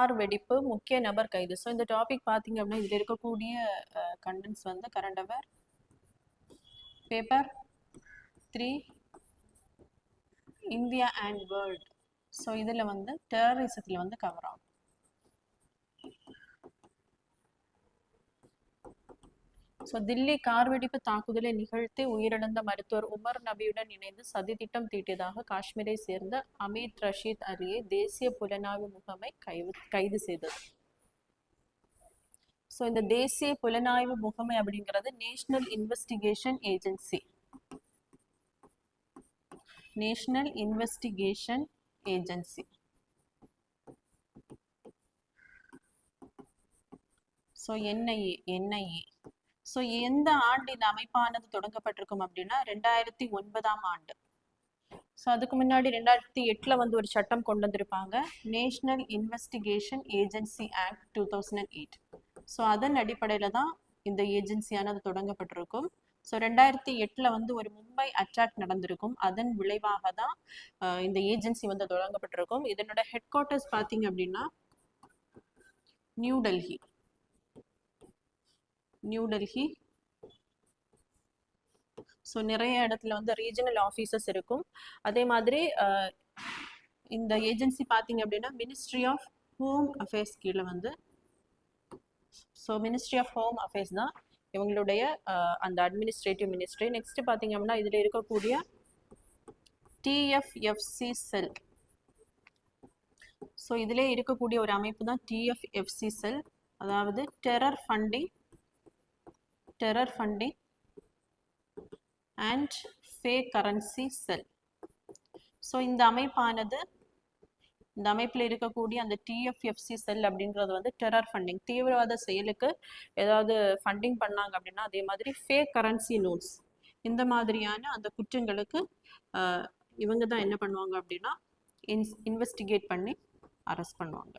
Car வெடிப்பு முக்கிய நபர் கைது. ஸோ இந்த டாபிக் பார்த்தீங்க அப்படின்னா இதில் இருக்கக்கூடிய கண்டென்ட்ஸ் வந்து current affair paper 3 India and world. So இதில் வந்து டெரரிசத்தில் வந்து கவர் ஆகும். ஸோ தில்லி கார் வெடிப்பு தாக்குதலை நிகழ்த்தி உயிரிழந்த மருத்துவர் உமர் நபியுடன் இணைந்து சதித்திட்டம் தீட்டியதாக காஷ்மீரை சேர்ந்த அமீத் ரஷீத் அலியை தேசிய புலனாய்வு முகமை கைது செய்தது. ஸோ இந்த தேசிய புலனாய்வு முகமை அப்படிங்கிறது national investigation agency. National investigation agency. So NIA. So எந்த ஆண்டு இந்த அமைப்பானது தொடங்கப்பட்டிருக்கும் அப்படின்னா 2009ஆம் ஆண்டு. ஸோ அதுக்கு முன்னாடி 2008 வந்து ஒரு சட்டம் கொண்டு வந்திருப்பாங்க, national investigation agency act 2008. So அதன் அடிப்படையில் தான் இந்த ஏஜென்சியானது தொடங்கப்பட்டிருக்கும். ஸோ 2008 வந்து ஒரு மும்பை அட்டாக் நடந்திருக்கும், அதன் விளைவாக தான் இந்த ஏஜென்சி வந்து தொடங்கப்பட்டிருக்கும். இதனோட ஹெட் குவார்ட்டர்ஸ் பார்த்தீங்க அப்படின்னா நியூ டெல்லி. ஸோ நிறைய இடத்துல வந்து ரீஜனல் ஆஃபீஸஸ் இருக்கும். அதே மாதிரி இந்த ஏஜென்சி பார்த்தீங்க அப்படின்னா மினிஸ்ட்ரி ஆஃப் ஹோம் அஃபேர்ஸ் கீழே வந்து, so ministry of home affairs தான் இவங்களுடைய அந்த அட்மினிஸ்ட்ரேட்டிவ் மினிஸ்ட்ரி. நெக்ஸ்ட் பார்த்தீங்க அப்படின்னா இதில் இருக்கக்கூடிய டிஎஃப்எஃப்சி செல். ஸோ இதிலே இருக்கக்கூடிய ஒரு அமைப்பு தான் டிஎஃப்எஃப்சி செல், அதாவது terror funding and fake currency sell. So இந்த அமைப்பில் இருக்கக்கூடிய அந்த டிஎஃப்எஃப்சி செல் அப்படின்றது வந்து டெரர் ஃபண்டிங், தீவிரவாத செயலுக்கு ஏதாவது ஃபண்டிங் பண்ணாங்க அப்படின்னா, அதே மாதிரி ஃபேக் கரன்சி நோட்ஸ், இந்த மாதிரியான அந்த குற்றங்களுக்கு இவங்க தான் என்ன பண்ணுவாங்க அப்படின்னா இன்வெஸ்டிகேட் பண்ணி அரெஸ்ட் பண்ணுவாங்க.